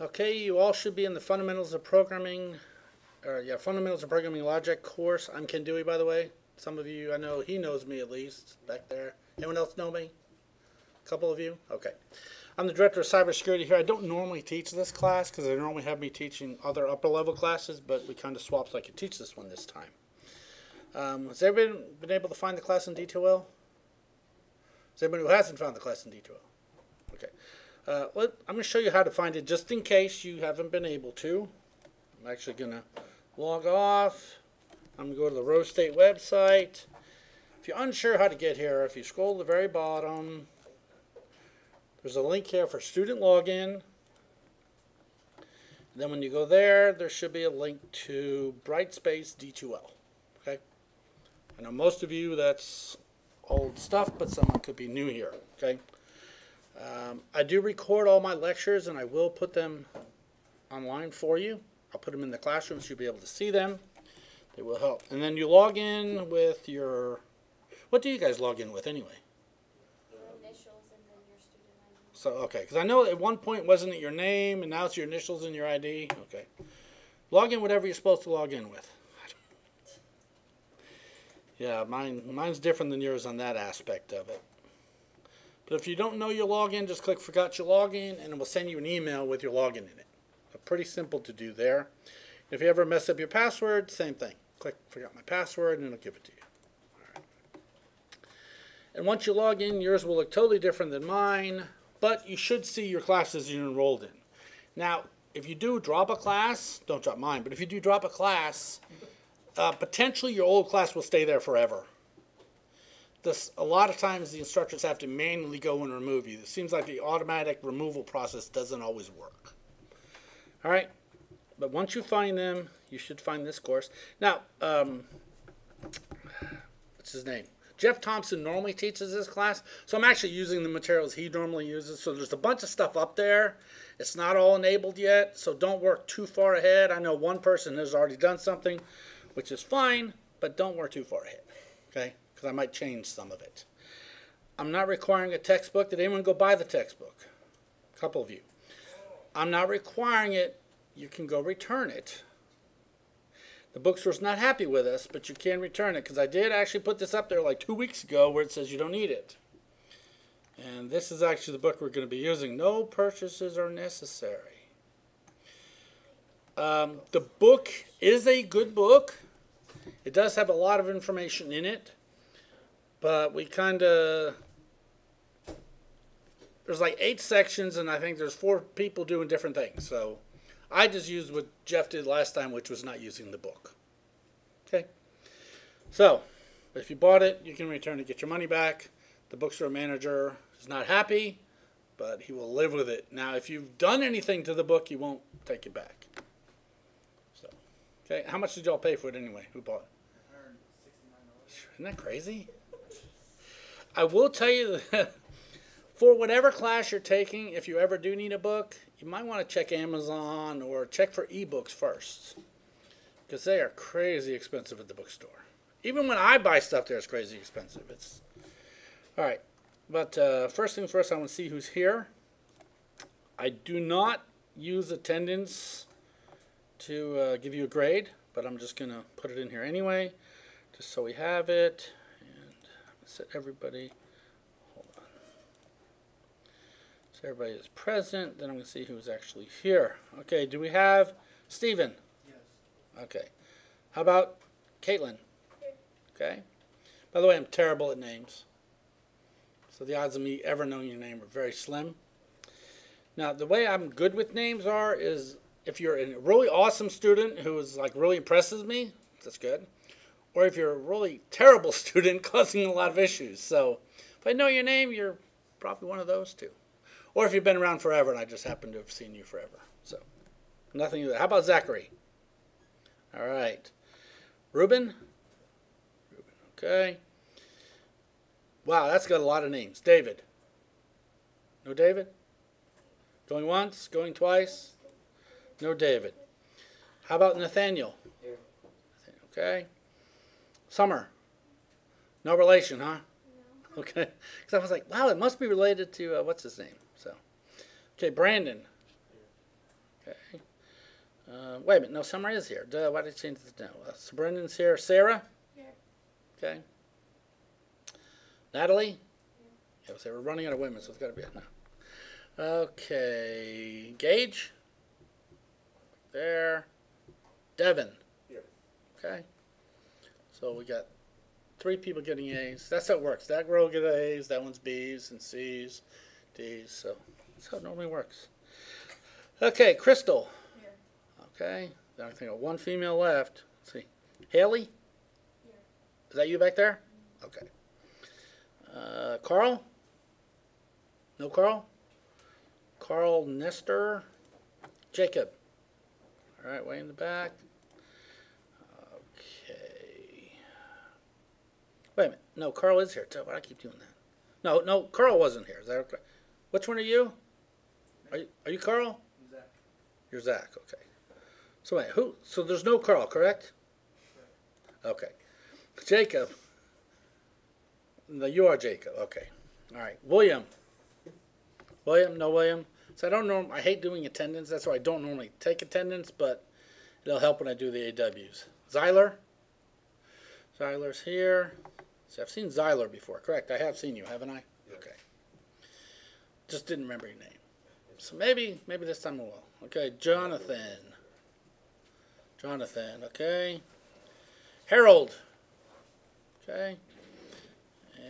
Okay, you all should be in the Fundamentals of Programming, Fundamentals of Programming Logic course. I'm Ken Dewey, by the way. Some of you, I know he knows me at least, back there. Anyone else know me? A couple of you? Okay. I'm the Director of Cybersecurity here. I don't normally teach this class because they normally have me teaching other upper level classes, but we kind of swapped so I could teach this one this time. Has everybody been able to find the class in detail well? Is everybody who hasn't found the class in detail well? Okay. I'm going to show you how to find it just in case you haven't been able to. I'm actually going to log off. I'm going to go to the Rose State website. If you're unsure how to get here, if you scroll to the very bottom, there's a link here for student login. And then when you go there, there should be a link to Brightspace D2L. Okay? I know most of you that's old stuff, but someone could be new here. Okay? I do record all my lectures, and I will put them online for you. I'll put them in the classroom so you'll be able to see them. They will help. And then you log in with your... What do you guys log in with anyway? Your initials and then your student ID. So, okay, because I know at one point wasn't it your name, and now it's your initials and your ID? Okay. Log in whatever you're supposed to log in with. Yeah, mine's different than yours on that aspect of it. But if you don't know your login, just click Forgot Your Login, and it will send you an email with your login in it. So pretty simple to do there. If you ever mess up your password, same thing. Click Forgot My Password, and it'll give it to you. All right. And once you log in, yours will look totally different than mine, but you should see your classes you're enrolled in. Now, if you do drop a class, don't drop mine, but if you do drop a class, potentially your old class will stay there forever. A lot of times the instructors have to manually go and remove you. It seems like the automatic removal process doesn't always work. All right, but once you find them, you should find this course. Now, what's his name? Jeff Thompson normally teaches this class, so I'm actually using the materials he normally uses. So there's a bunch of stuff up there. It's not all enabled yet, so don't work too far ahead. I know one person has already done something, which is fine, but don't work too far ahead, okay? Because I might change some of it. I'm not requiring a textbook. Did anyone go buy the textbook? A couple of you. I'm not requiring it. You can go return it. The bookstore's not happy with us, but you can return it because I did actually put this up there like 2 weeks ago where it says you don't need it. And this is actually the book we're going to be using. No purchases are necessary. The book is a good book. It does have a lot of information in it. But we kind of, there's like 8 sections, and I think there's 4 people doing different things. So I just used what Jeff did last time, which was not using the book. Okay? So, if you bought it, you can return it, get your money back. The bookstore manager is not happy, but he will live with it. Now, if you've done anything to the book, he won't take it back. So, okay, how much did y'all pay for it anyway? Who bought it? $169. Isn't that crazy? I will tell you that for whatever class you're taking, if you ever do need a book, you might want to check Amazon or check for ebooks first, because they are crazy expensive at the bookstore. Even when I buy stuff there, it's crazy expensive. It's all right. But first things first, I want to see who's here. I do not use attendance to give you a grade, but I'm just going to put it in here anyway, just so we have it. Set everybody, hold on. So everybody is present. Then I'm going to see who's actually here. Okay, do we have Stephen? Yes. Okay. How about Caitlin? Okay. By the way, I'm terrible at names. So the odds of me ever knowing your name are very slim. Now, the way I'm good with names is if you're a really awesome student who is like really impresses me, that's good. Or if you're a really terrible student causing a lot of issues. So if I know your name, you're probably one of those two. Or if you've been around forever and I just happen to have seen you forever. So nothing to that. How about Zachary? All right. Ruben? Ruben, okay. Wow, that's got a lot of names. David? No David? Going once? Going twice? No David. How about Nathaniel? Here. Okay. Summer. No relation, huh? No. Okay. Because I was like, wow, it must be related to, what's his name? So, okay, Brandon. Okay. Wait a minute. No, Summer is here. Duh, why did I change this now? Brendan's here. Sarah? Here. Okay. Natalie? Yeah, so we're running out of women, so it's got to be a no. Okay. Gage? There. Devin? Here. Okay. So we got 3 people getting A's. That's how it works. That row get A's, that one's B's and C's, D's. So that's how it normally works. Okay, Crystal. Here. Okay. Then I think 1 female left. Let's see. Haley? Here. Is that you back there? Okay. Carl? No Carl? Carl Nestor? Jacob? All right, way in the back. Okay. Wait a minute. No, Carl is here. Why do I keep doing that? No, Carl wasn't here. Is that okay? Which one are you? Are you Carl? Zach. You're Zach. Okay. So wait, who? So there's no Carl, correct? Okay. Jacob. No, you are Jacob. Okay. All right. William. William? No William? So I hate doing attendance. That's why I don't normally take attendance, but it'll help when I do the AWs. Zyler? Zyler's here. So I've seen Zyler before, correct? I have seen you, haven't I? Yeah. Okay. Just didn't remember your name. So maybe this time I will. Okay, Jonathan. Jonathan, okay. Harold. Okay.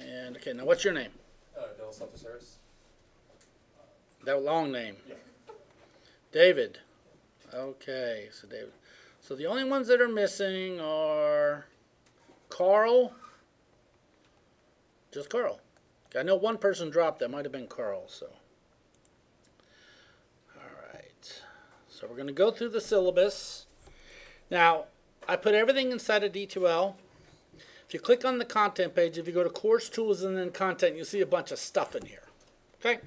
And, okay, now what's your name? Bill Santos. That long name. Yeah. David. Okay, so David. So the only ones that are missing are Carl. Just Carl. I know one person dropped. That might have been Carl. So, all right. So we're going to go through the syllabus. Now, I put everything inside of D2L. If you click on the content page, if you go to Course Tools and then Content, you'll see a bunch of stuff in here. Okay.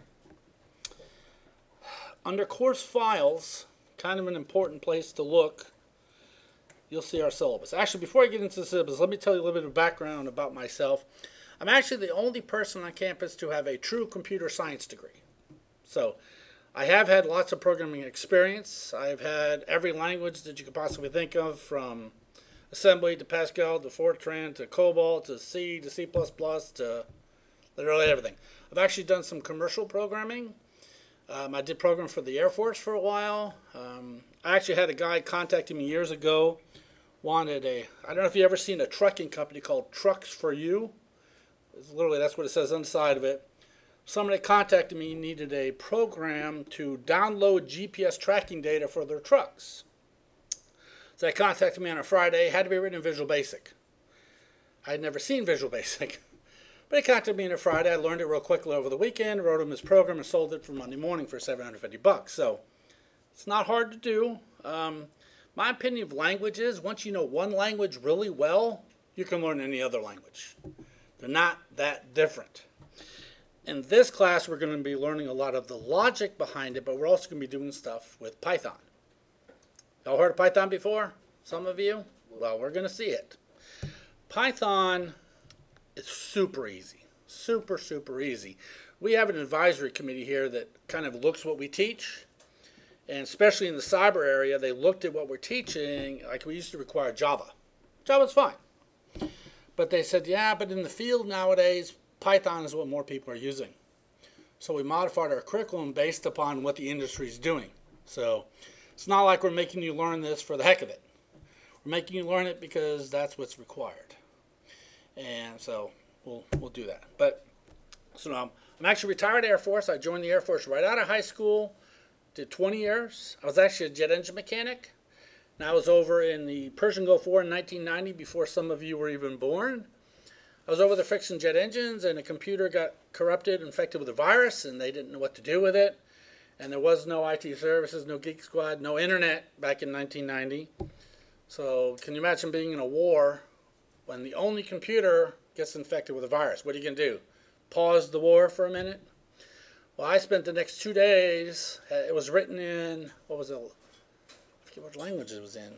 Under Course Files, kind of an important place to look, you'll see our syllabus. Actually, before I get into the syllabus, let me tell you a little bit of background about myself. I'm actually the only person on campus to have a true computer science degree. So I have had lots of programming experience. I've had every language that you could possibly think of, from assembly to Pascal to Fortran to COBOL to C to C++ to literally everything. I've actually done some commercial programming. I did program for the Air Force for a while. I actually had a guy contacting me years ago, wanted I don't know if you've ever seen a trucking company called Trucks for You. Literally, that's what it says on the side of it. Somebody contacted me, needed a program to download GPS tracking data for their trucks. So they contacted me on a Friday. It had to be written in Visual Basic. I had never seen Visual Basic. But he contacted me on a Friday. I learned it real quickly over the weekend, wrote him his program, and sold it for Monday morning for $750. So it's not hard to do. My opinion of language is, once you know one language really well, you can learn any other language. They're not that different. In this class, we're going to be learning a lot of the logic behind it, but we're also going to be doing stuff with Python. Y'all heard of Python before? Some of you? Well, we're going to see it. Python is super easy. Super, super easy. We have an advisory committee here that kind of looks what we teach. And especially in the cyber area, they looked at what we're teaching. Like, we used to require Java. Java's fine. But they said, yeah, but in the field nowadays, Python is what more people are using. So we modified our curriculum based upon what the industry is doing. So it's not like we're making you learn this for the heck of it. We're making you learn it because that's what's required. And so we'll do that. But so I'm actually retired Air Force. I joined the Air Force right out of high school. Did 20 years. I was actually a jet engine mechanic. And I was over in the Persian Gulf War in 1990 before some of you were even born. I was over there fixing jet engines, and a computer got corrupted, infected with a virus, and they didn't know what to do with it. And there was no IT services, no Geek Squad, no internet back in 1990. So can you imagine being in a war when the only computer gets infected with a virus? What are you going to do? Pause the war for a minute? Well, I spent the next 2 days. It was written in, what was it? I forget what language it was in.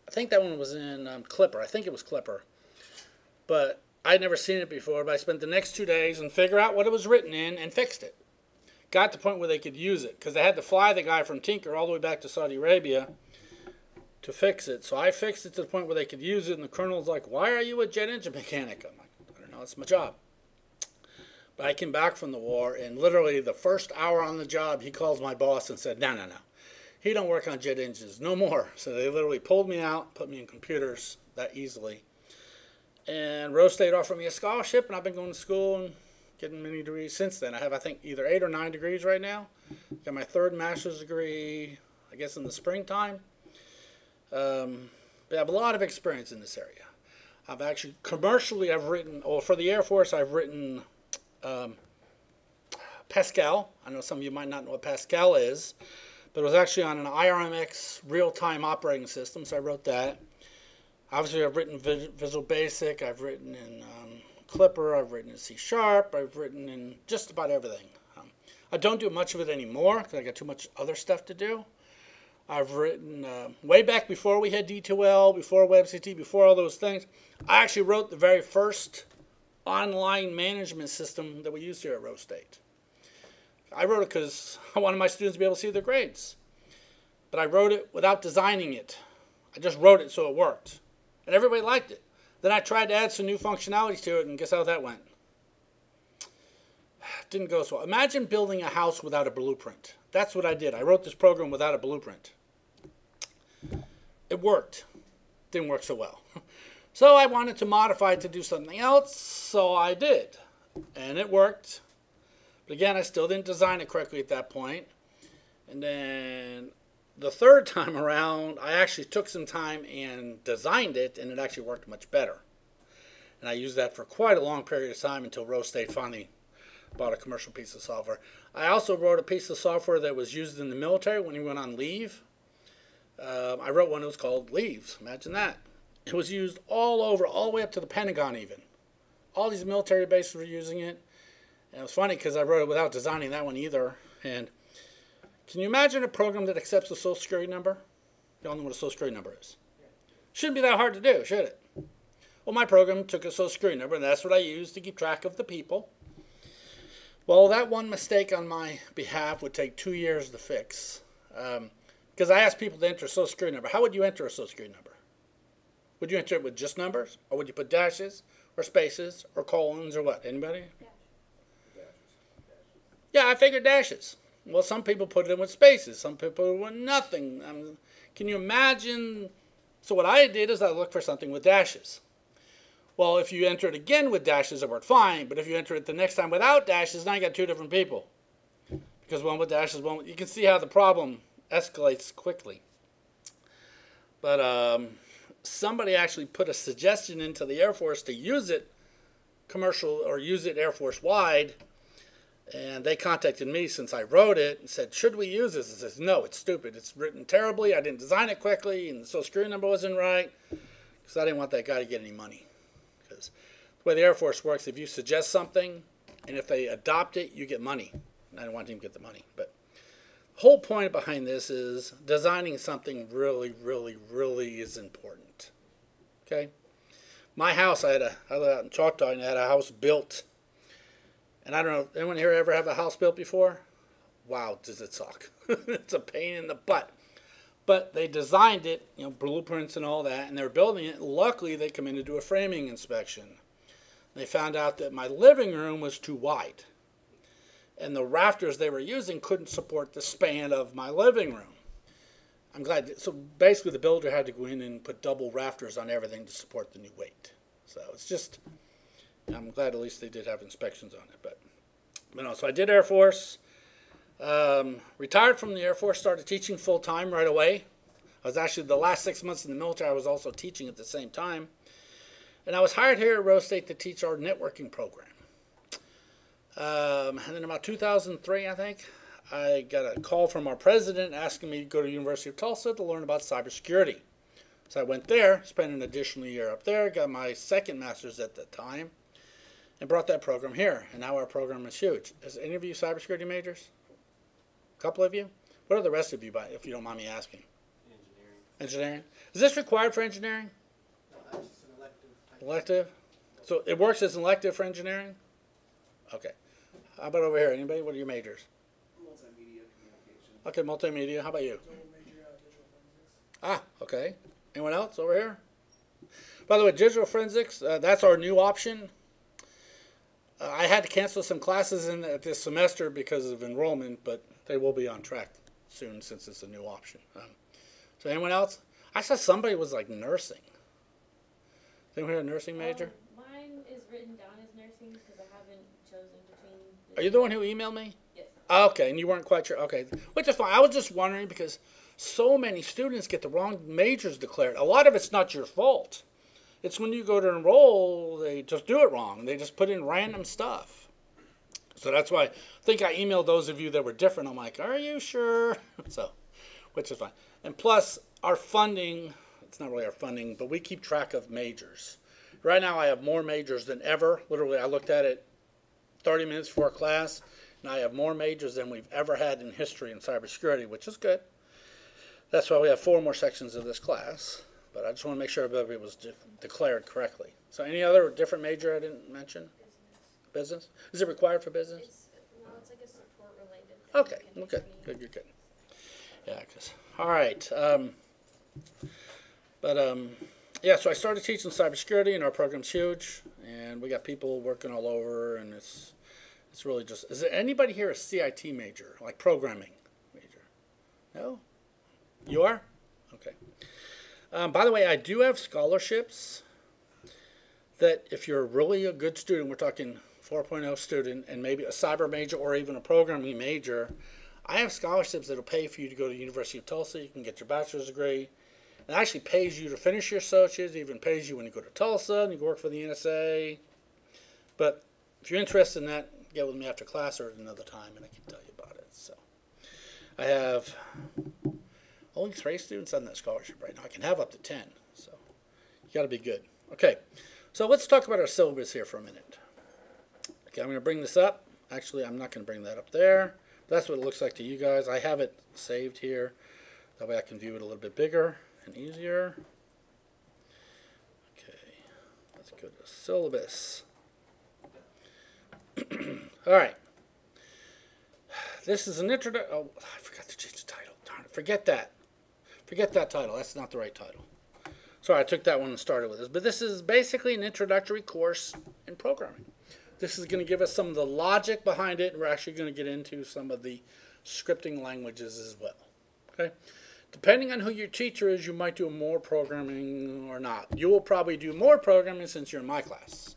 I think that one was in Clipper. I think it was Clipper. But I'd never seen it before, but I spent the next 2 days and figured out what it was written in and fixed it. got to the point where they could use it, because they had to fly the guy from Tinker all the way back to Saudi Arabia to fix it. So I fixed it to the point where they could use it, and the colonel's like, why are you a jet engine mechanic? I'm like, I don't know, it's my job. But I came back from the war, and literally the first hour on the job, he calls my boss and said, no. He don't work on jet engines no more. So they literally pulled me out, put me in computers that easily. And Rose State offered me a scholarship, and I've been going to school and getting many degrees since then. I have, I think, either 8 or 9 degrees right now. Got my 3rd master's degree, I guess, in the springtime. But I have a lot of experience in this area. I've actually, commercially, I've written, or for the Air Force, I've written Pascal. I know some of you might not know what Pascal is, but it was actually on an IRMX real-time operating system, so I wrote that. Obviously, I've written Visual Basic, I've written in Clipper, I've written in C#, I've written in just about everything. I don't do much of it anymore because I got too much other stuff to do. I've written way back before we had D2L, before WebCT, before all those things. I actually wrote the very first online management system that we used here at Rose State. I wrote it because I wanted my students to be able to see their grades. But I wrote it without designing it. I just wrote it so it worked. And everybody liked it. Then I tried to add some new functionalities to it, and guess how that went? Didn't go so well. Imagine building a house without a blueprint. That's what I did. I wrote this program without a blueprint. It worked. Didn't work so well. So I wanted to modify it to do something else, so I did. And it worked. But again, I still didn't design it correctly at that point. And then the 3rd time around, I actually took some time and designed it, and it actually worked much better. And I used that for quite a long period of time until Rose State finally bought a commercial piece of software. I also wrote a piece of software that was used in the military when he went on leave. I wrote one that was called Leaves. Imagine that. It was used all over, all the way up to the Pentagon even. All these military bases were using it. And it was funny because I wrote it without designing that one either. And can you imagine a program that accepts a Social Security number? You all know what a Social Security number is. Shouldn't be that hard to do, should it? Well, my program took a Social Security number, and that's what I used to keep track of the people. Well, that one mistake on my behalf would take 2 years to fix. Because I asked people to enter a Social Security number. How would you enter a Social Security number? Would you enter it with just numbers? Or would you put dashes, or spaces, or colons, or what? Anybody? Yeah, I figured dashes. Well, some people put it in with spaces. Some people put it with nothing. Can you imagine? So what I did is I looked for something with dashes. Well, if you enter it again with dashes, it worked fine. But if you enter it the next time without dashes, now you got 2 different people. Because one with dashes, one with, you can see how the problem escalates quickly. But somebody actually put a suggestion into the Air Force to use it commercial or use it Air Force wide. And they contacted me since I wrote it and said, should we use this? I said, no, it's stupid. It's written terribly. I didn't design it quickly, and the Social Security number wasn't right. Because I didn't want that guy to get any money. Because the way the Air Force works, if you suggest something, and if they adopt it, you get money. And I didn't want him to get the money. But the whole point behind this is designing something really, really, really is important. Okay? My house, I live out in Choctaw, and I had a house built. And I don't know, anyone here ever have a house built before? Wow, does it suck. It's a pain in the butt. But they designed it, you know, blueprints and all that, and they were building it. Luckily, they come in to do a framing inspection. They found out that my living room was too wide. And the rafters they were using couldn't support the span of my living room. I'm glad. So basically, the builder had to go in and put double rafters on everything to support the new weight. So it's just, I'm glad at least they did have inspections on it. But no, so I did Air Force. Retired from the Air Force, started teaching full-time right away. I was actually, the last 6 months in the military, I was also teaching at the same time. And I was hired here at Rose State to teach our networking program. And then about 2003, I think, I got a call from our president asking me to go to the University of Tulsa to learn about cybersecurity. So I went there, spent an additional year up there, got my second master's at the time, and brought that program here. And now our program is huge. Is any of you cybersecurity majors? A couple of you? What are the rest of you, if you don't mind me asking? Engineering. Is this required for engineering? No, that's an elective. Elective? So it works as an elective for engineering? Okay. How about over here? Anybody? What are your majors? Okay, multimedia. How about you? Double major digital forensics. Ah, okay. Anyone else over here? By the way, digital forensics, that's our new option. I had to cancel some classes in this semester because of enrollment, but they will be on track soon since it's a new option. So anyone else? I saw somebody was like nursing. Anyone here a nursing major? Mine is written down as nursing because I haven't chosen between. Are you the one who emailed me? Yes. Okay, and you weren't quite sure. Okay, which is fine. I was just wondering because so many students get the wrong majors declared. A lot of it's not your fault. It's when you go to enroll, they just do it wrong. They just put in random stuff. So that's why I think I emailed those of you that were different. I'm like, are you sure? So, which is fine. And plus, our funding, it's not really our funding, but we keep track of majors. Right now, I have more majors than ever. Literally, I looked at it 30 minutes before class, and I have more majors than we've ever had in history in cybersecurity, which is good. That's why we have 4 more sections of this class. But I just want to make sure everybody was declared correctly. So any other different major I didn't mention? Business? Is it required for business? It's like a support related thing. Okay, in well, good, between. good, you're good. Yeah, all right. Yeah, so I started teaching cybersecurity, and our program's huge, and we got people working all over, and it's really just, is there anybody here a CIT major, like programming major? No? You are? Okay. By the way, I do have scholarships that if you're really a good student, we're talking 4.0 student, and maybe a cyber major or even a programming major, I have scholarships that will pay for you to go to the University of Tulsa. You can get your bachelor's degree. It actually pays you to finish your associates. It even pays you when you go to Tulsa and you work for the NSA. But if you're interested in that, get with me after class or at another time, and I can tell you about it. So I have only 3 students on that scholarship right now. I can have up to 10, so you got to be good. Okay, so let's talk about our syllabus here for a minute. Okay, I'm going to bring this up. Actually, I'm not going to bring that up there. That's what it looks like to you guys. I have it saved here. That way I can view it a little bit bigger and easier. Okay, let's go to syllabus. All right. This is an introduction. Oh, I forgot to change the title. Darn it. Forget that. Forget that title. That's not the right title. Sorry, I took that one and started with this. But this is basically an introductory course in programming. This is going to give us some of the logic behind it, and we're actually going to get into some of the scripting languages as well. Okay? Depending on who your teacher is, you might do more programming or not. You will probably do more programming since you're in my class.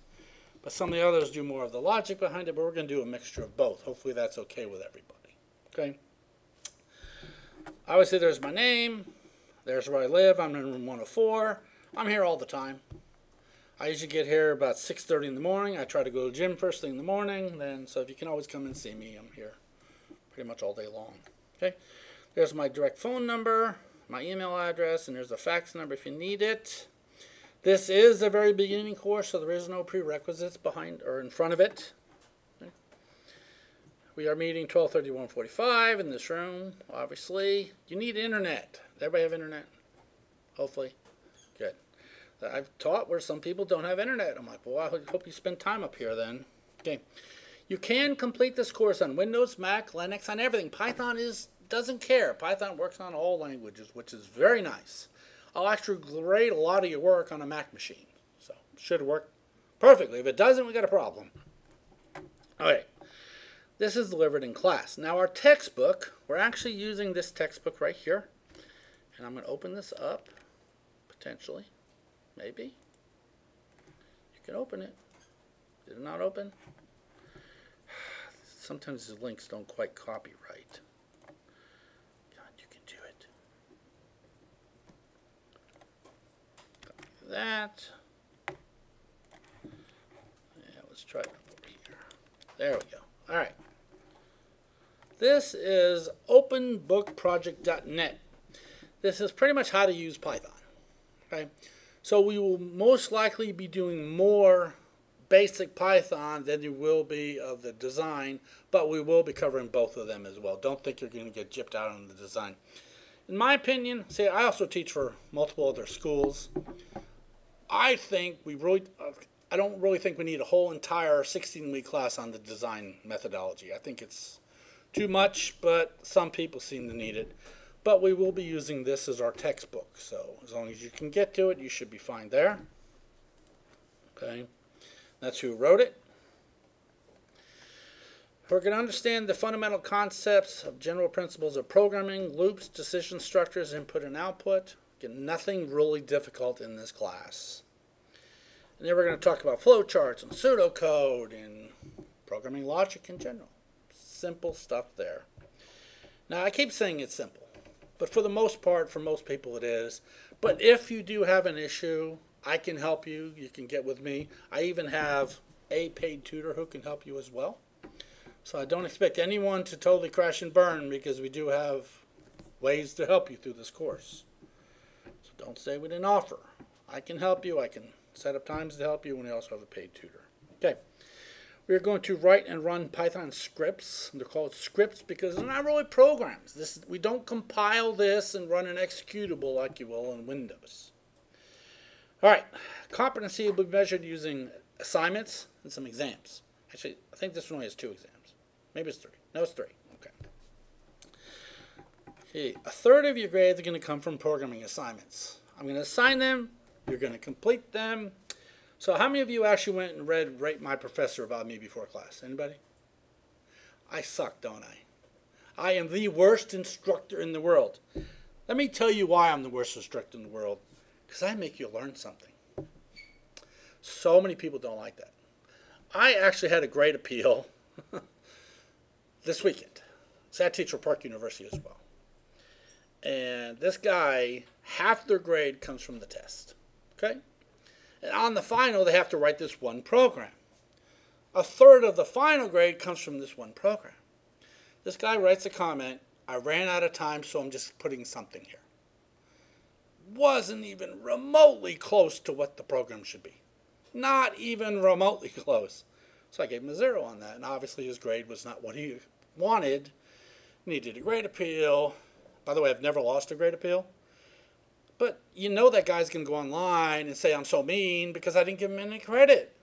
But some of the others do more of the logic behind it, but we're going to do a mixture of both. Hopefully that's okay with everybody. Okay? Obviously there's my name. There's where I live. I'm in room 104. I'm here all the time. I usually get here about 6:30 in the morning. I try to go to the gym first thing in the morning. So if you can always come and see me, I'm here pretty much all day long. Okay? There's my direct phone number, my email address, and there's a fax number if you need it. This is a very beginning course, so there is no prerequisites behind or in front of it. Okay. We are meeting 12:31:45 in this room, obviously. You need internet. Does everybody have internet? Hopefully. Good. I've taught where some people don't have internet. I'm like, well, I hope you spend time up here then. Okay. You can complete this course on Windows, Mac, Linux, on everything. Python doesn't care. Python works on all languages, which is very nice. I'll actually grade a lot of your work on a Mac machine. So it should work perfectly. If it doesn't, we got a problem. Okay. This is delivered in class. Now our textbook, we're actually using this textbook right here. And I'm going to open this up, potentially. Maybe. You can open it. Did it not open? Sometimes the links don't quite copy right. God, you can do it. Copy that. Yeah, let's try it over here. There we go. All right. This is openbookproject.net. This is pretty much how to use Python. Okay? So we will most likely be doing more basic Python than you will be of the design, but we will be covering both of them as well. Don't think you're going to get gypped out on the design. In my opinion, see, I also teach for multiple other schools. I don't really think we need a whole entire 16-week class on the design methodology. I think it's too much, but some people seem to need it. But we will be using this as our textbook, so as long as you can get to it, you should be fine there. Okay, that's who wrote it. We're going to understand the fundamental concepts of general principles of programming, loops, decision structures, input and output. Again, nothing really difficult in this class. And then we're going to talk about flowcharts and pseudocode and programming logic in general. Simple stuff there. Now, I keep saying it's simple, but for the most part, for most people it is. But if you do have an issue, I can help you. You can get with me. I even have a paid tutor who can help you as well. So I don't expect anyone to totally crash and burn, because we do have ways to help you through this course. So don't say we didn't offer. I can help you. I can set up times to help you, and we also have a paid tutor. Okay. We're going to write and run Python scripts. They're called scripts because they're not really programs. We don't compile this and run an executable like you will in Windows. All right. Competency will be measured using assignments and some exams. Actually, I think this one only has 2 exams. Maybe it's 3. No, it's 3. Okay. A third of your grades are going to come from programming assignments. I'm going to assign them. You're going to complete them. So how many of you actually went and read Rate My Professor About Me before class? Anybody? I suck, don't I? I am the worst instructor in the world. Let me tell you why I'm the worst instructor in the world. Because I make you learn something. So many people don't like that. I actually had a grade appeal this weekend. So I teach at Park University as well. And this guy, half their grade comes from the test. Okay? And on the final, they have to write this one program. A third of the final grade comes from this one program. This guy writes a comment, I ran out of time, so I'm just putting something here. Wasn't even remotely close to what the program should be. Not even remotely close. So I gave him a 0 on that. And obviously his grade was not what he wanted. Needed a grade appeal. By the way, I've never lost a grade appeal. But you know that guy's going to go online and say I'm so mean because I didn't give him any credit.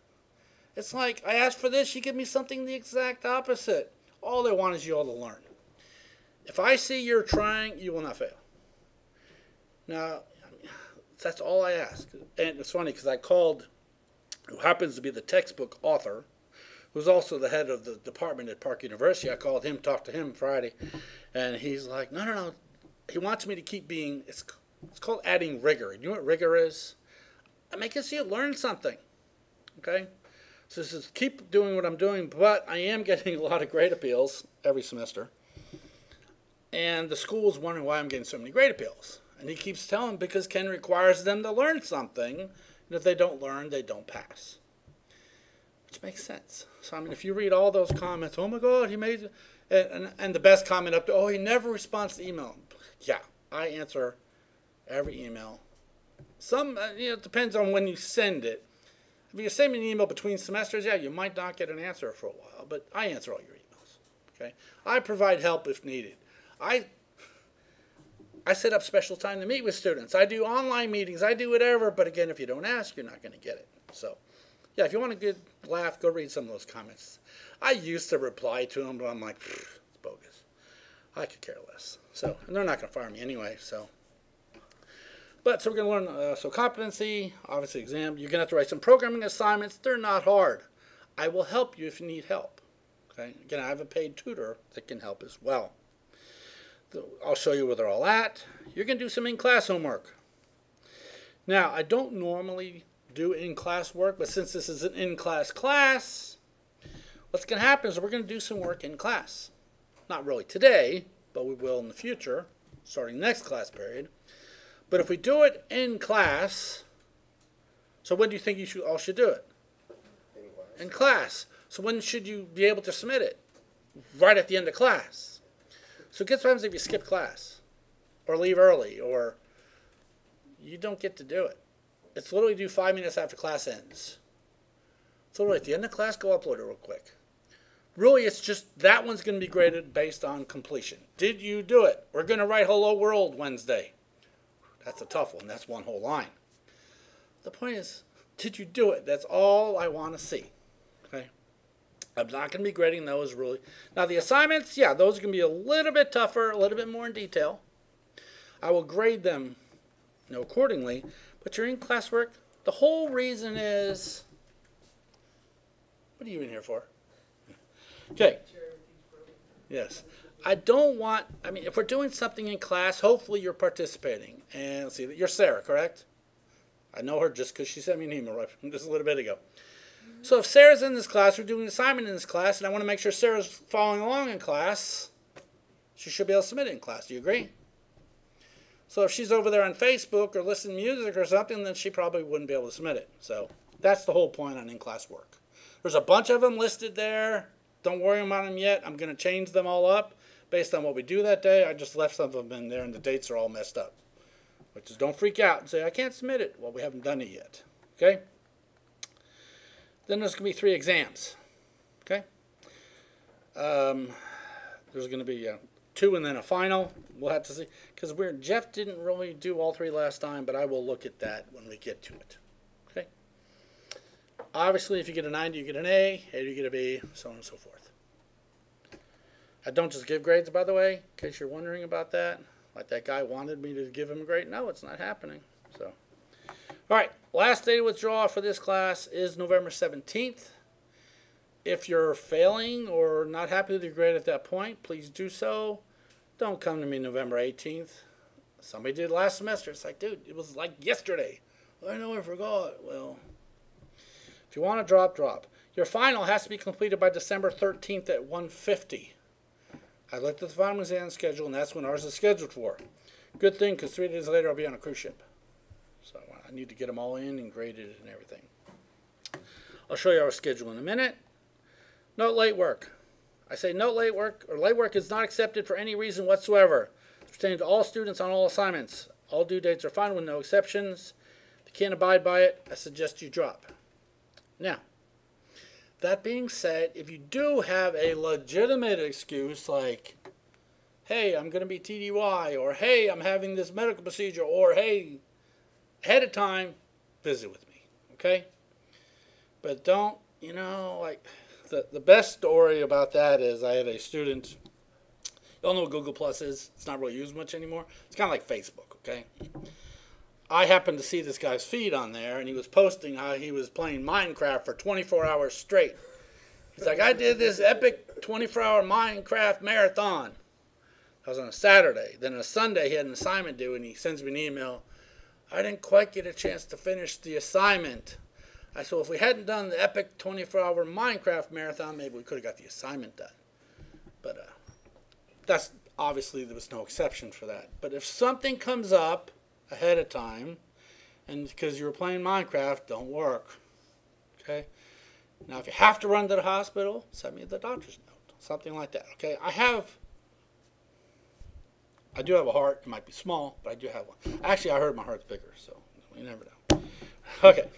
It's like, I asked for this, you give me something the exact opposite. All they want is you all to learn. If I see you're trying, you will not fail. Now, that's all I ask. And it's funny because I called, who happens to be the textbook author, who's also the head of the department at Park University. I called him, talked to him Friday, and he's like, no. He wants me to keep being, it's called adding rigor. You know what rigor is? I make it so you learn something. Okay? So this is keep doing what I'm doing, but I am getting a lot of grade appeals every semester. And the school is wondering why I'm getting so many grade appeals. And he keeps telling because Ken requires them to learn something. And if they don't learn, they don't pass. Which makes sense. So, I mean, if you read all those comments, oh my God, he made, and the best comment up to, oh, he never responds to email. Yeah, I answer every email. Some, it depends on when you send it. If you send me an email between semesters, yeah, you might not get an answer for a while, but I answer all your emails. Okay, I provide help if needed. I set up special time to meet with students. I do online meetings. I do whatever, but again, if you don't ask, you're not going to get it. So, yeah, if you want a good laugh, go read some of those comments. I used to reply to them, but I'm like, it's bogus. I could care less. So, and they're not going to fire me anyway, so. But, so we're going to learn, so competency, obviously exam. You're going to have to write some programming assignments. They're not hard. I will help you if you need help. Okay. Again, I have a paid tutor that can help as well. I'll show you where they're all at. You're going to do some in-class homework. Now, I don't normally do in-class work, but since this is an in-class class, what's going to happen is we're going to do some work in class. Not really today, but we will in the future, starting next class period. But if we do it in class, so when do you think you all should do it? In class. So when should you be able to submit it? Right at the end of class. So guess what happens if you skip class? Or leave early? Or you don't get to do it. It's literally due 5 minutes after class ends. So literally at the end of class, go upload it real quick. Really, it's just that one's going to be graded based on completion. Did you do it? We're going to write Hello World Wednesday. That's a tough one. That's one whole line. The point is, did you do it? That's all I want to see. Okay? I'm not going to be grading those really. Now the assignments, yeah, those are going to be a little bit tougher, a little bit more in detail. I will grade them, accordingly. But your in-class work, the whole reason is, what are you in here for? Okay. Yes. I don't want, if we're doing something in class, hopefully you're participating. And let's see, you're Sarah, correct? I know her just because she sent me an email right just a little bit ago. So if Sarah's in this class, we're doing an assignment in this class, and I want to make sure Sarah's following along in class, she should be able to submit it in class. Do you agree? So if she's over there on Facebook or listening to music or something, then she probably wouldn't be able to submit it. So that's the whole point on in-class work. There's a bunch of them listed there. Don't worry about them yet. I'm going to change them all up based on what we do that day. I just left some of them in there, and the dates are all messed up. Which is, don't freak out and say, I can't submit it. Well, we haven't done it yet. Okay? Then there's going to be 3 exams. Okay? There's going to be 2 and then a final. We'll have to see. Because Jeff didn't really do all 3 last time, but I will look at that when we get to it. Okay? Obviously, if you get a 90, you get an A. A, you get a B, so on and so forth. I don't just give grades, by the way, in case you're wondering about that. Like that guy wanted me to give him a grade. No, it's not happening. So, all right, last day to withdraw for this class is November 17th. If you're failing or not happy with your grade at that point, please do so. Don't come to me November 18th. Somebody did last semester. It's like, dude, it was like yesterday. I know I forgot. Well, if you want to drop, drop. Your final has to be completed by December 13th at 1:50. I looked at the final exam schedule, and that's when ours is scheduled for. Good thing, because 3 days later I'll be on a cruise ship. So I need to get them all in and graded and everything. I'll show you our schedule in a minute. Note late work. I say note late work, or late work is not accepted for any reason whatsoever. It's pertaining to all students on all assignments. All due dates are final with no exceptions. If you can't abide by it, I suggest you drop. Now, that being said, if you do have a legitimate excuse like, hey, I'm going to be TDY, or hey, I'm having this medical procedure, or hey, ahead of time, visit with me, okay? But don't, like, the best story about that is I had a student, you all know what Google Plus is. It's not really used much anymore. It's kind of like Facebook, okay? I happened to see this guy's feed on there, and he was posting how he was playing Minecraft for 24 hours straight. He's like, I did this epic 24-hour Minecraft marathon. That was on a Saturday. Then on a Sunday, he had an assignment due, and he sends me an email. I didn't quite get a chance to finish the assignment. I said, well, if we hadn't done the epic 24-hour Minecraft marathon, maybe we could have got the assignment done. But that's obviously there was no exception for that. But if something comes up ahead of time, and because you were playing Minecraft, don't work. Okay? Now, if you have to run to the hospital, send me the doctor's note. Something like that. Okay? I do have a heart. It might be small, but I do have one. Actually, I heard my heart's bigger, so you never know. Okay.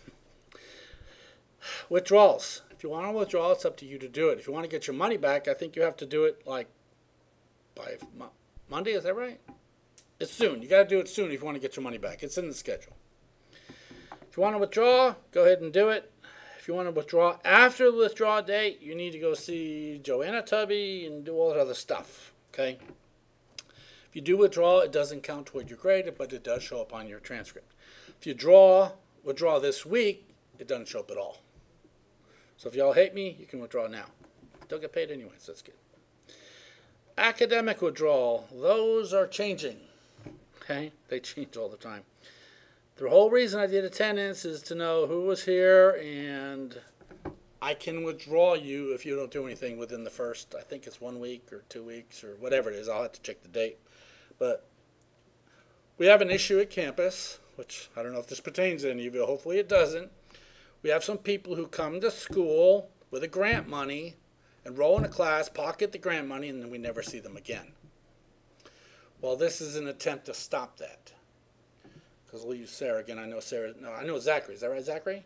Withdrawals. If you want to withdraw, it's up to you to do it. If you want to get your money back, I think you have to do it like by Monday. Is that right? It's soon. You got to do it soon if you want to get your money back. It's in the schedule. If you want to withdraw, go ahead and do it. If you want to withdraw after the withdrawal date, you need to go see Joanna Tubby and do all that other stuff. Okay? If you do withdraw, it doesn't count toward your grade, but it does show up on your transcript. If you withdraw this week, it doesn't show up at all. So if y'all hate me, you can withdraw now. Don't get paid anyways. That's good. Academic withdrawal. Those are changing. Okay? They change all the time. The whole reason I did attendance is to know who was here, and I can withdraw you if you don't do anything within the first, I think it's 1 week or 2 weeks or whatever it is. I'll have to check the date. But we have an issue at campus, which I don't know if this pertains to any of you. Hopefully it doesn't. We have some people who come to school with a grant money, enroll in a class, pocket the grant money, and then we never see them again. Well, this is an attempt to stop that. Because we'll use Sarah again. I know Sarah. No, I know Zachary. Is that right, Zachary?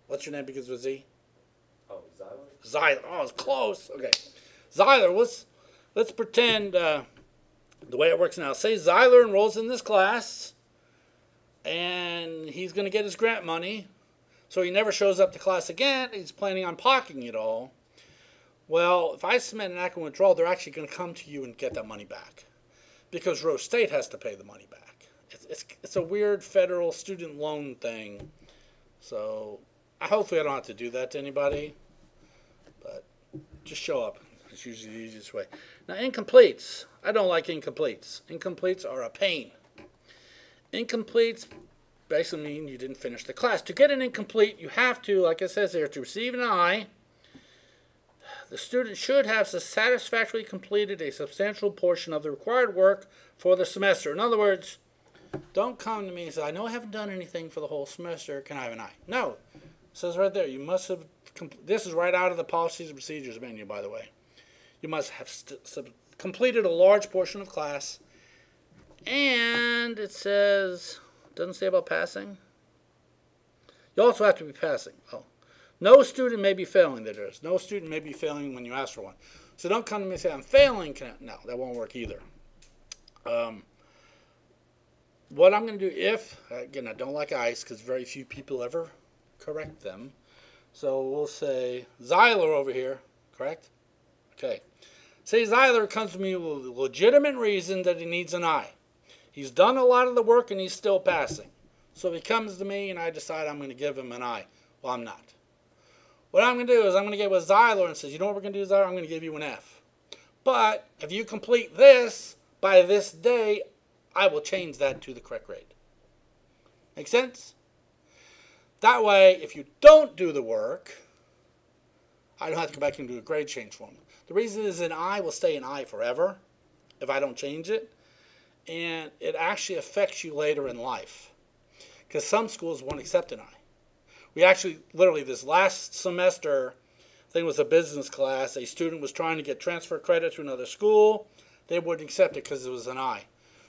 What's your name begins with Z? Oh, Zyler? Zyler. Oh, it's close. Okay. Zyler, let's pretend the way it works now. Say Zyler enrolls in this class, and he's going to get his grant money. So he never shows up to class again. He's planning on pocketing it all. Well, if I submit an act of withdrawal, they're actually going to come to you and get that money back, because Rose State has to pay the money back. It's a weird federal student loan thing. So hopefully I don't have to do that to anybody, but just show up. It's usually the easiest way. Now, incompletes. I don't like incompletes. Incompletes are a pain. Incompletes basically mean you didn't finish the class. To get an incomplete, you have to, like it says here, to receive an I, the student should have satisfactorily completed a substantial portion of the required work for the semester. In other words, don't come to me and say, I know I haven't done anything for the whole semester. Can I have an I? No. It says right there, you must have, this is right out of the Policies and Procedures manual, by the way. You must have completed a large portion of class. And it says, doesn't say about passing. You also have to be passing. Oh. No student may be failing, there is. No student may be failing when you ask for one. So don't come to me and say, I'm failing. No, that won't work either. What I'm going to do again, I don't like ICE because very few people ever correct them. So we'll say Zyler over here, correct? Okay. Say Zyler comes to me with a legitimate reason that he needs an I. He's done a lot of the work and he's still passing. So he comes to me and I decide I'm going to give him an I. Well, I'm not. What I'm going to do is I'm going to get with Zyler and says, you know what we're going to do, Zyler? I'm going to give you an F. But if you complete this by this day, I will change that to the correct grade. Make sense? That way, if you don't do the work, I don't have to go back and do a grade change for them. The reason is an I will stay an I forever if I don't change it. And it actually affects you later in life. Because some schools won't accept an I. We actually, literally, this last semester, I think it was a business class, a student was trying to get transfer credit to another school. They wouldn't accept it because it was an I.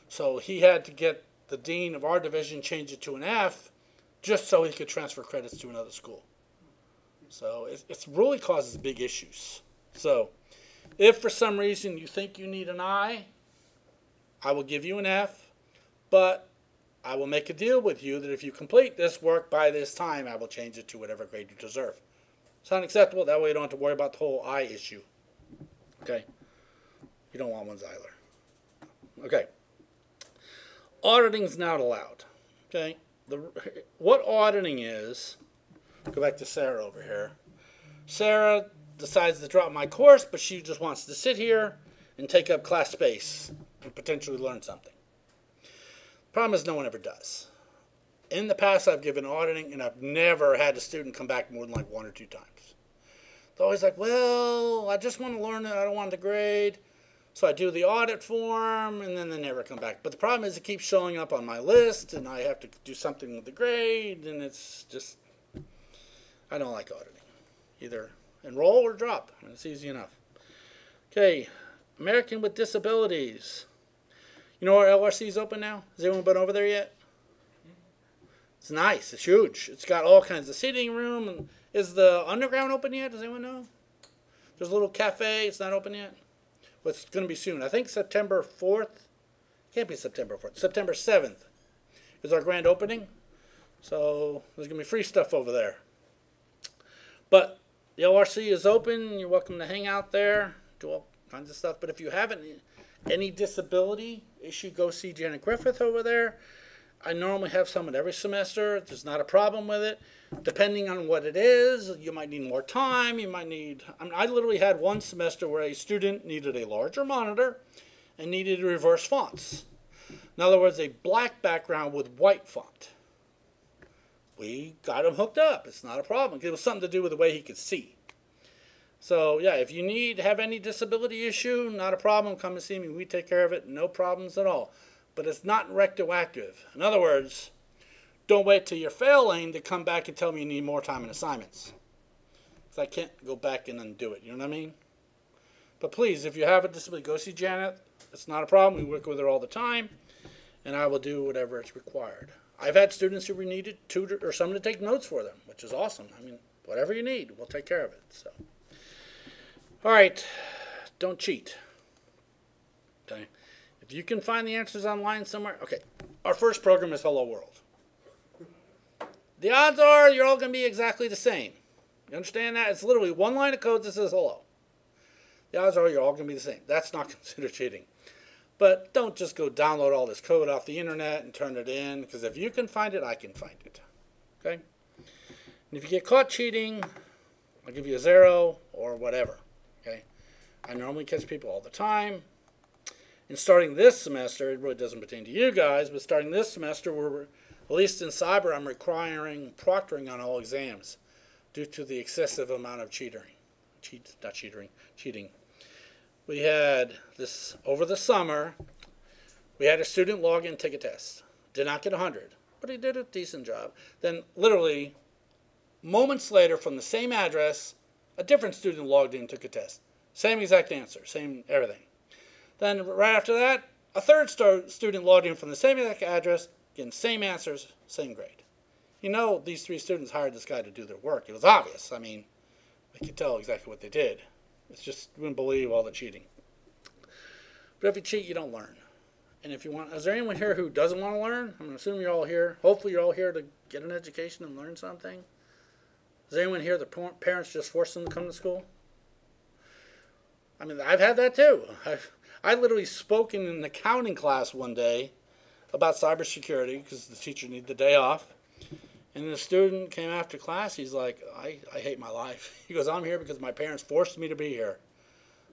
So he had to get the dean of our division change it to an F just so he could transfer credits to another school. So it really causes big issues. So if for some reason you think you need an I will give you an F, but I will make a deal with you that if you complete this work by this time, I will change it to whatever grade you deserve. Sound acceptable? That way you don't have to worry about the whole I issue. Okay? You don't want one, Zyler. Okay. Auditing is not allowed. Okay? What auditing is, go back to Sarah over here. Sarah decides to drop my course, but she just wants to sit here and take up class space and potentially learn something. Problem is no one ever does. In the past, I've given auditing, and I've never had a student come back more than like 1 or 2 times. They're always like, well, I just want to learn it. I don't want the grade. So I do the audit form, and then they never come back. But the problem is it keeps showing up on my list, and I have to do something with the grade, and it's just, I don't like auditing. Either enroll or drop. It's easy enough. Okay, American with Disabilities. You know our LRC is open now? Has anyone been over there yet? It's nice. It's huge. It's got all kinds of seating room. And is the underground open yet? Does anyone know? There's a little cafe. It's not open yet. Well, it's going to be soon. I think September 4th. Can't be September 4th. September 7th is our grand opening. So there's going to be free stuff over there. But the LRC is open. You're welcome to hang out there, do all kinds of stuff. But if you haven't any disability issue, go see Janet Griffith over there. I normally have someone every semester. There's not a problem with it. Depending on what it is, you might need more time. You might need, I literally had one semester where a student needed a larger monitor and needed to reverse fonts. In other words, a black background with white font. We got him hooked up. It's not a problem. It was something to do with the way he could see. So, yeah, if you have any disability issue, not a problem. Come and see me. We take care of it. No problems at all. But it's not retroactive. In other words, don't wait till you're failing to come back and tell me you need more time in assignments. Because I can't go back and undo it. You know what I mean? But please, if you have a disability, go see Janet. It's not a problem. We work with her all the time. And I will do whatever is required. I've had students who needed tutor or someone to take notes for them, which is awesome. I mean, whatever you need, we'll take care of it. So, all right, don't cheat. Okay, if you can find the answers online somewhere. Okay, our first program is Hello World. The odds are you're all going to be exactly the same. You understand that? It's literally one line of code that says hello. the odds are you're all going to be the same. That's not considered cheating. But don't just go download all this code off the internet and turn it in, because if you can find it, I can find it. Okay? And if you get caught cheating, I'll give you a 0 or whatever. Okay? I normally catch people all the time. And starting this semester, it really doesn't pertain to you guys, but starting this semester, we're, at least in cyber, I'm requiring proctoring on all exams due to the excessive amount of cheating. We had this over the summer. We had a student log in and take a test. Did not get 100, but he did a decent job. Then literally moments later, from the same address, a different student logged in and took a test. Same exact answer, same everything. Then right after that, a third student logged in from the same exact address, getting same answers, same grade. You know, these 3 students hired this guy to do their work. It was obvious. I mean, they could tell exactly what they did. It's just, you wouldn't believe all the cheating. But if you cheat, you don't learn. And if you want, is there anyone here who doesn't want to learn? I'm going to assume you're all here. Hopefully you're all here to get an education and learn something. Is there anyone here that parents just forced them to come to school? I mean, I've had that too. I literally spoke in an accounting class one day about cybersecurity because the teacher needed the day off. And the student came after class. He's like, I hate my life. He goes, I'm here because my parents forced me to be here.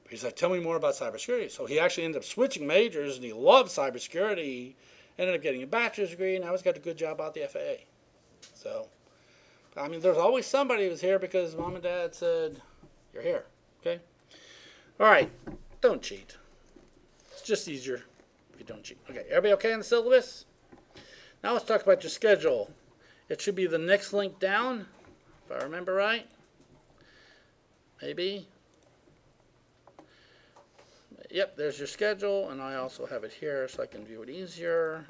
But he's like, tell me more about cybersecurity. So he actually ended up switching majors, and he loved cybersecurity. He ended up getting a bachelor's degree, and now he's got a good job out the FAA. So, I mean, there's always somebody who's here because mom and dad said, you're here. Okay? All right. Don't cheat. It's just easier if you don't cheat. Okay, everybody okay on the syllabus? Now let's talk about your schedule. It should be the next link down, if I remember right. Maybe. Yep, there's your schedule, and I also have it here so I can view it easier.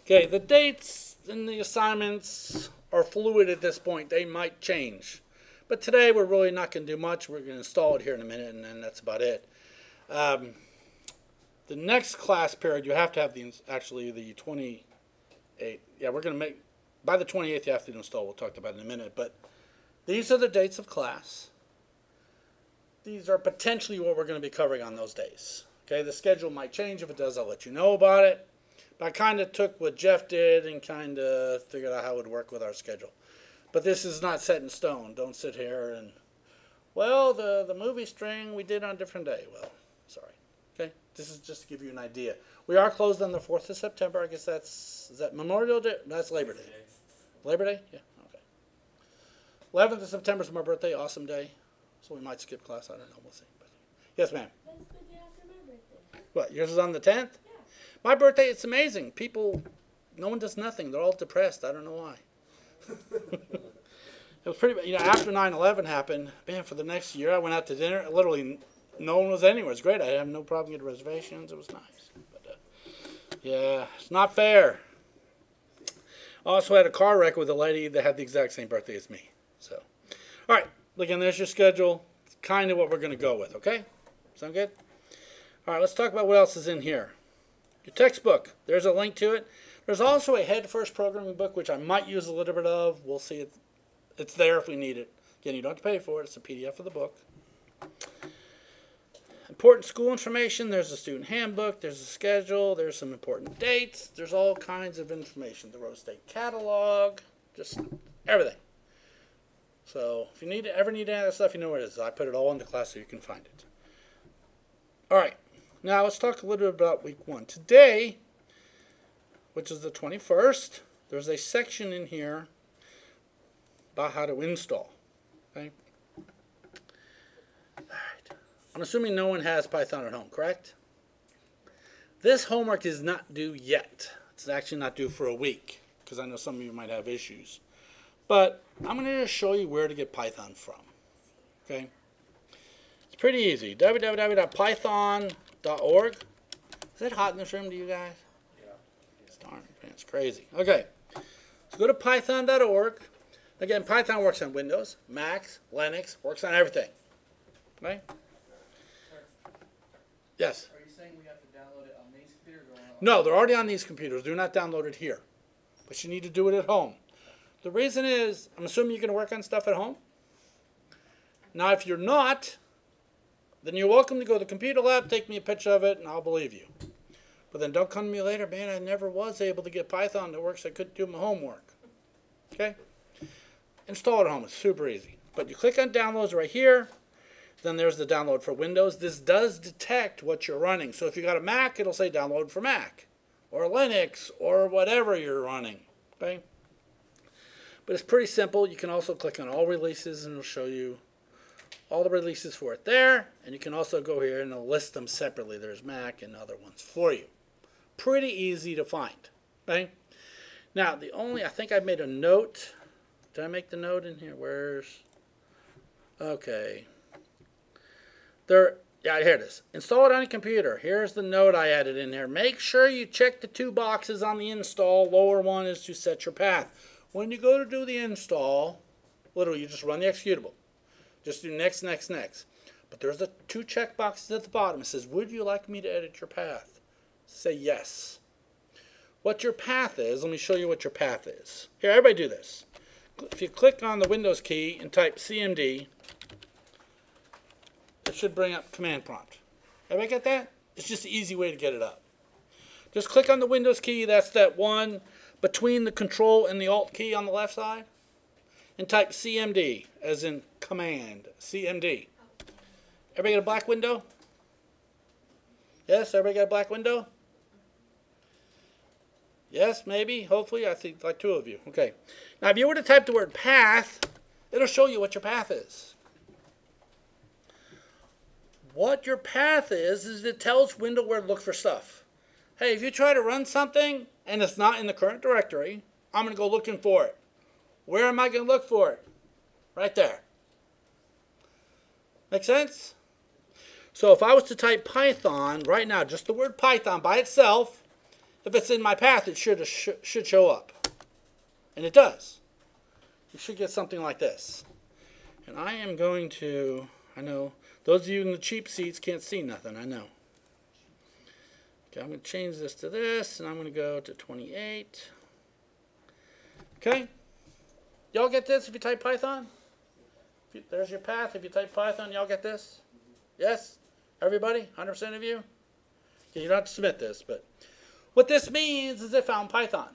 Okay, the dates and the assignments are fluid at this point. They might change. But today we're really not going to do much. We're going to install it here in a minute, and then that's about it. The next class period, you have to have the 28. Yeah, we're going to make, by the 28th you have to install. We'll talk about it in a minute. But these are the dates of class. These are potentially what we're going to be covering on those days. Okay, the schedule might change. If it does, I'll let you know about it. But I kind of took what Jeff did and kind of figured out how it would work with our schedule. But this is not set in stone. Don't sit here and, well, the movie string we did on a different day. Well, sorry. Okay, this is just to give you an idea. We are closed on the 4th of September. I guess is that Memorial Day? That's Labor Day. Labor Day? Yeah, okay. 11th of September is my birthday. Awesome day. So we might skip class. I don't know. We'll see. But yes, ma'am. That's the day after my birthday. What, yours is on the 10th? Yeah. My birthday, it's amazing. People, no one does nothing. They're all depressed. I don't know why. It was pretty, after 9/11 happened, man, for the next year I went out to dinner. Literally, no one was anywhere. It was great. I had no problem getting reservations. It was nice. But, yeah, it's not fair. I also had a car wreck with a lady that had the exact same birthday as me. So, all right, again, there's your schedule. It's kind of what we're going to go with, okay? Sound good? All right, let's talk about what else is in here. Your textbook, there's a link to it. There's also a Head First programming book, which I might use a little bit of. We'll see it. It's there if we need it. Again, you don't have to pay for it. It's a PDF of the book. Important school information. There's a student handbook. There's a schedule. There's some important dates. There's all kinds of information. The Rose State catalog. Just everything. So if you ever need any of that stuff, you know where it is. I put it all into class so you can find it. All right. Now let's talk a little bit about week 1. Today, which is the 21st, there's a section in here about how to install. Okay? All right. I'm assuming no one has Python at home, correct? This homework is not due yet. It's actually not due for a week because I know some of you might have issues. But I'm going to just show you where to get Python from. Okay? It's pretty easy. www.python.org. Is it hot in this room to you guys? Darn, it's crazy. Okay, so go to python.org. Again, Python works on Windows, Macs, Linux, works on everything. Okay? Yes? Are you saying we have to download it on these computers or on? No, they're already on these computers. Do not download it here. But you need to do it at home. The reason is, I'm assuming you're going to work on stuff at home. Now, if you're not, then you're welcome to go to the computer lab, take me a picture of it, and I'll believe you. But then don't come to me later, man, I never was able to get Python that works. I couldn't do my homework. Okay? Install it at home. It's super easy. But you click on downloads right here. Then there's the download for Windows. This does detect what you're running. So if you got a Mac, it'll say download for Mac, or Linux, or whatever you're running. Okay? But it's pretty simple. You can also click on all releases, and it'll show you all the releases for it there. And you can also go here and it'll list them separately. There's Mac and other ones for you. Pretty easy to find. Okay? Now, I think I made a note. Did I make the note in here? Okay. Yeah, here it is. Install it on your computer. Here's the note I added in there. Make sure you check the 2 boxes on the install. Lower one is to set your path. When you go to do the install, literally you just run the executable. Just do next, next, next. But there's the 2 check boxes at the bottom. It says, would you like me to edit your path? Say yes. What your path is, let me show you what your path is. Here, everybody do this. If you click on the Windows key and type CMD, it should bring up command prompt. Everybody get that? It's just an easy way to get it up. Just click on the Windows key, that's that one between the Control and the Alt key on the left side, and type CMD, as in command, CMD. Everybody got a black window? Yes, everybody got a black window? Yes, maybe, hopefully, I think like 2 of you. Okay. Now, if you were to type the word path, it'll show you what your path is. What your path is it tells Windows where to look for stuff. Hey, if you try to run something and it's not in the current directory, I'm going to go looking for it. Where am I going to look for it? Right there. Make sense? So if I was to type Python right now, just the word Python by itself, if it's in my path, it should show up. And it does. You should get something like this. And I am going to, I know, those of you in the cheap seats can't see nothing, I know. Okay, I'm going to change this to this, and I'm going to go to 28. Okay? Y'all get this if you type Python? There's your path. If you type Python, y'all get this? Yes? Everybody? 100% of you? Okay, you don't have to submit this, but what this means is it found Python.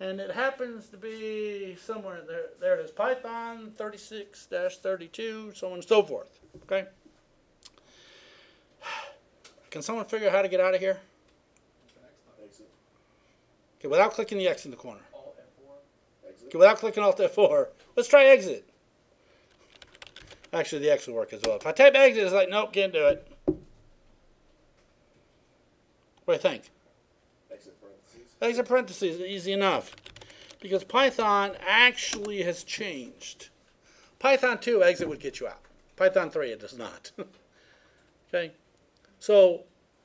And it happens to be somewhere there. There it is, Python 36-32, so on and so forth. Okay? Can someone figure out how to get out of here? Okay, without clicking the X in the corner. Okay, without clicking Alt F4. Let's try exit. Actually, the X will work as well. If I type exit, it's like, nope, can't do it. What do you think? Exit parentheses, easy enough. Because Python actually has changed. Python 2, exit would get you out. Python 3, it does not. Okay? So,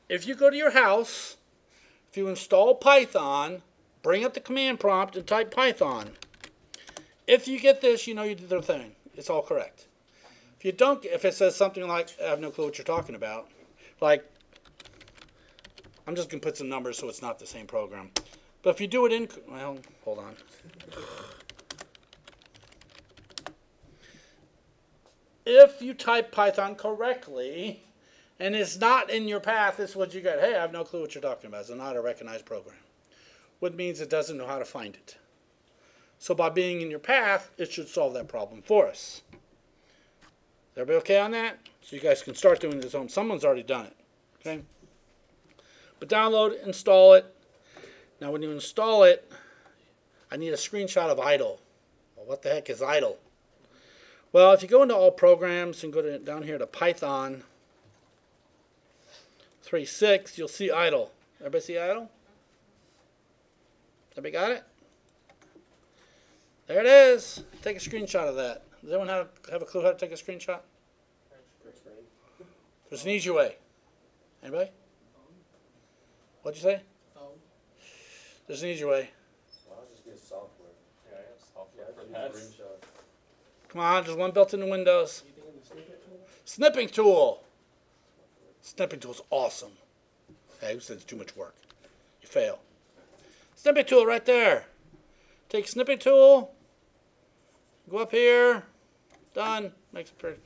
if you go to your house, if you install Python, bring up the command prompt and type Python. If you get this, you know you did the thing. It's all correct. If you don't, if it says something like, I have no clue what you're talking about, like, I'm just going to put some numbers so it's not the same program. But if you do it in, well, hold on. If you type Python correctly, and it's not in your path, this is what you get. Hey, I have no clue what you're talking about. It's not a recognized program. What means it doesn't know how to find it. So by being in your path, it should solve that problem for us. Is everybody okay on that? So you guys can start doing this on. Someone's already done it. Okay? But download, install it. Now when you install it, I need a screenshot of idle. Well, what the heck is idle? Well, if you go into all programs and go down here to Python 3.6, you'll see idle. Everybody see idle? Everybody got it? There it is. Take a screenshot of that. Does anyone have a clue how to take a screenshot? There's an easier way. Anybody? What'd you say? There's an easier way. Well, I'll just get software. Yeah, I have software for that. Come on, there's one built into Windows. Snipping tool. Snipping tool is awesome. Hey, who said it's too much work? You fail. Snipping tool right there. Take snipping tool. Go up here. Done. Makes it pretty.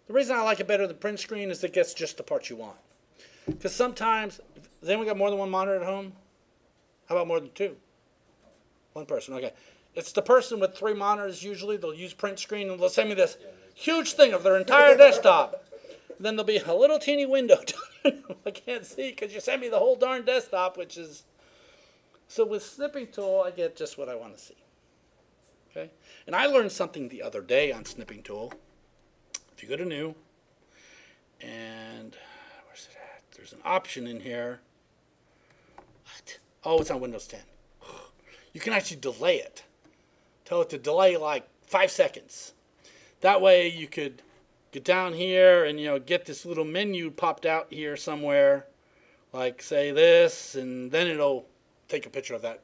The reason I like it better than print screen is it gets just the parts you want. Because sometimes, has anyone got more than one monitor at home? How about more than two? One person, okay. It's the person with 3 monitors usually. They'll use print screen and they'll send me this huge thing of their entire desktop. Then there'll be a little teeny window. I can't see because you sent me the whole darn desktop, which is... So with Snipping Tool, I get just what I want to see. Okay? And I learned something the other day on Snipping Tool. If you go to New, and where's it at? There's an option in here. What? Oh, it's on Windows 10. You can actually delay it. Tell it to delay like 5 seconds. That way you could get down here and get this little menu popped out here somewhere, like say this, and then it'll take a picture of that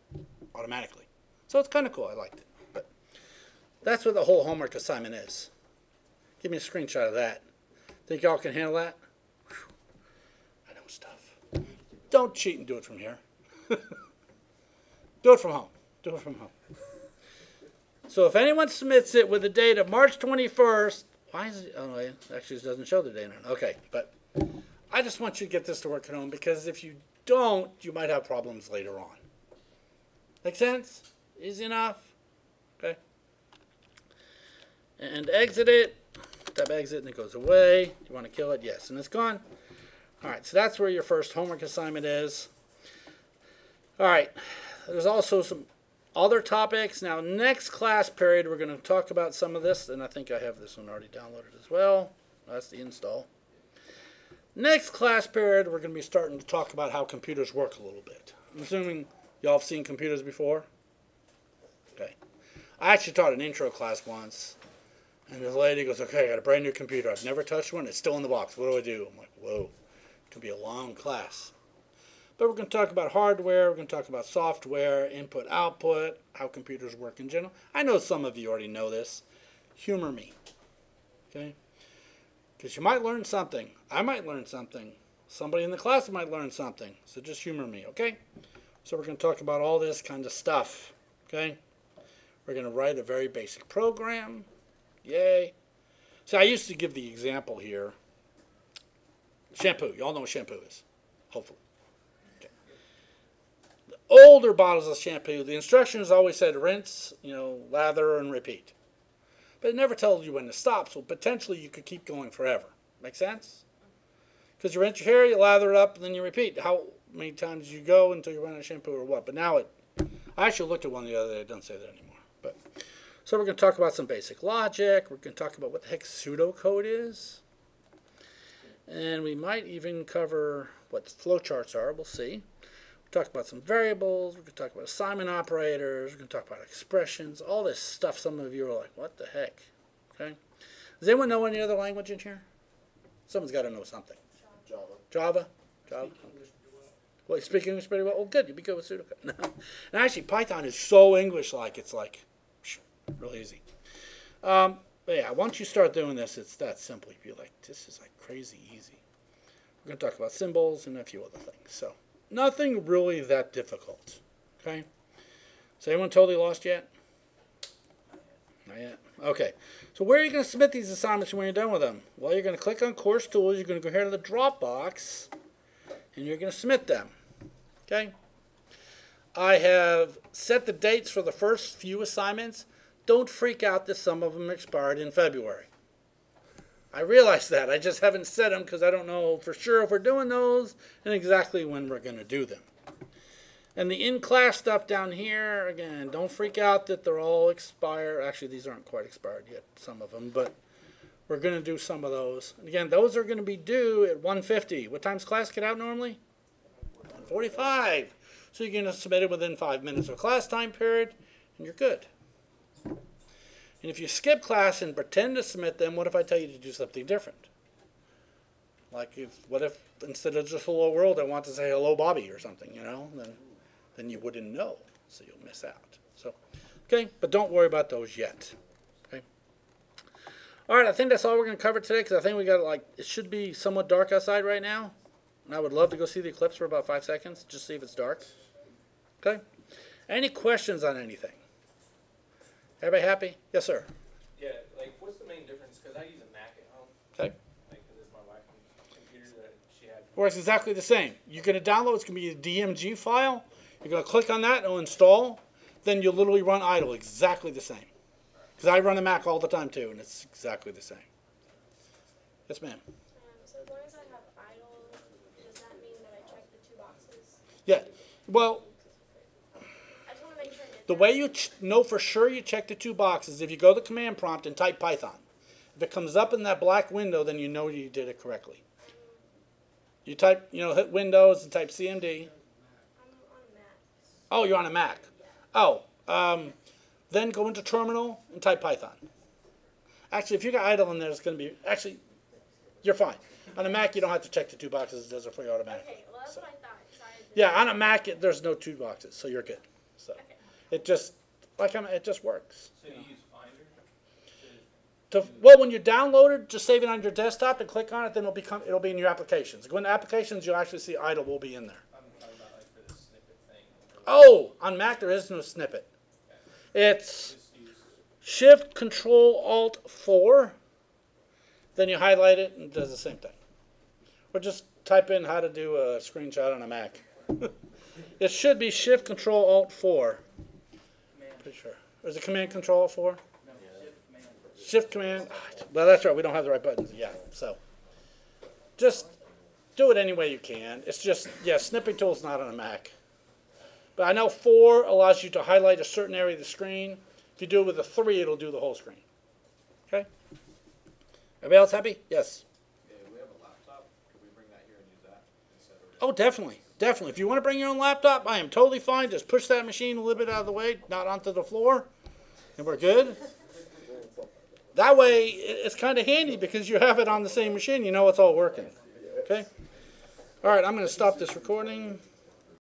automatically. So it's kind of cool. I liked it. But that's what the whole homework assignment is. Give me a screenshot of that. Think y'all can handle that? Whew. I know stuff. Don't cheat and do it from here. Do it from home. Do it from home. So if anyone submits it with the date of March 21st, why is it? Oh, no, it actually doesn't show the date on it. Okay, but I just want you to get this to work at home because if you don't, you might have problems later on. Make sense? Easy enough? Okay. And exit it. Tap exit and it goes away. You want to kill it? Yes, and it's gone. All right, so that's where your first homework assignment is. All right, there's also some other topics. Now, next class period, we're going to talk about some of this, and I think I have this one already downloaded as well. That's the install. Next class period, we're going to be starting to talk about how computers work a little bit. I'm assuming y'all have seen computers before? Okay. I actually taught an intro class once, and this lady goes, okay, I got a brand new computer. I've never touched one. It's still in the box. What do I do? I'm like, whoa, it could be a long class. But we're going to talk about hardware, we're going to talk about software, input, output, how computers work in general. I know some of you already know this. Humor me, okay? Because you might learn something. I might learn something. Somebody in the class might learn something. So just humor me, okay? So we're going to talk about all this kind of stuff, okay? We're going to write a very basic program. Yay. So I used to give the example here. Shampoo. You all know what shampoo is, hopefully. Older bottles of shampoo, the instructions always said rinse, lather, and repeat. But it never tells you when to stop, so potentially you could keep going forever. Make sense? Because you rinse your hair, you lather it up, and then you repeat. How many times you go until you run out of shampoo or what? But now I actually looked at one the other day. It doesn't say that anymore. So we're going to talk about some basic logic. We're going to talk about what the heck pseudocode is. And we might even cover what flowcharts are. We'll see. Talk about some variables, we're going to talk about assignment operators, we're going to talk about expressions, all this stuff. Some of you are like, what the heck? Okay. Does anyone know any other language in here? Someone's got to know something. Java? Well, you speak English pretty well? Oh, good. You'd be good with pseudocode. No. And actually, Python is so English-like, it's like, real easy. But yeah, once you start doing this, it's that simple. You'd be like, this is like crazy easy. We're going to talk about symbols and a few other things. So. Nothing really that difficult, okay? Is anyone totally lost yet? Not yet. Okay. So where are you going to submit these assignments when you're done with them? Well, you're going to click on Course Tools. You're going to go here to the Dropbox, and you're going to submit them, okay? I have set the dates for the first few assignments. Don't freak out that some of them expired in February. I realize that. I just haven't set them because I don't know for sure if we're doing those and exactly when we're going to do them. And the in-class stuff down here, again, don't freak out that they're all expired. Actually, these aren't quite expired yet, some of them, but we're going to do some of those. And again, those are going to be due at 1:50. What time's class get out normally? 1:45. So you're going to submit it within 5 minutes of class time period, and you're good. And if you skip class and pretend to submit them, what if I tell you to do something different? Like, what if instead of just hello world, I want to say hello Bobby or something, then you wouldn't know, so you'll miss out. So, okay, but don't worry about those yet. Okay. All right, I think that's all we're going to cover today because I think we got it should be somewhat dark outside right now, and I would love to go see the eclipse for about 5 seconds, just see if it's dark. Okay. Any questions on anything? Everybody happy? Yes, sir. Yeah, what's the main difference? Because I use a Mac at home. Okay. Works exactly the same. You're going to download, it's going to be a DMG file. You're going to click on that, it'll install. Then you'll literally run idle exactly the same. Because I run a Mac all the time too, and it's exactly the same. Yes, ma'am. So as long as I have idle, does that mean that I check the 2 boxes? Yeah. Well, I just want to make sure I did the that. way you know for sure you check the 2 boxes, if you go to the command prompt and type Python. If it comes up in that black window, then you know you did it correctly. You type, hit Windows and type CMD. I'm on Mac. Oh, you're on a Mac. Oh, then go into Terminal and type Python. Actually, if you got idle in there, it's going to be, actually, you're fine. On a Mac, you don't have to check the 2 boxes. It does it for you automatically. Okay, well that's what I thought. 'Cause I had Yeah, on a Mac, there's no 2 boxes, so you're good. So it just, it just works. So you use Finder? Well, when you download it, just save it on your desktop and click on it. Then it'll be in your applications. Go into applications, you'll actually see idle will be in there. I'm talking about like for the snippet thing. Oh, on Mac there is no snippet. It's Just use Shift Control Alt 4. Then you highlight it and it does the same thing. Or just type in how to do a screenshot on a Mac. It should be Shift Control Alt 4. Pretty sure. Or is it Command Control Alt 4? Shift Command. Well, that's right. We don't have the right buttons. Yeah. So just do it any way you can. It's just, snipping tool's not on a Mac. But I know 4 allows you to highlight a certain area of the screen. If you do it with a 3, it'll do the whole screen. Okay? Everybody else happy? Yes. Yeah, we have a laptop. Could we bring that here and use that instead of? Oh, definitely. Definitely. If you want to bring your own laptop, I am totally fine. Just push that machine a little bit out of the way, not onto the floor, and we're good. That way, it's kind of handy because you have it on the same machine. You know it's all working. Okay? All right, I'm going to stop this recording.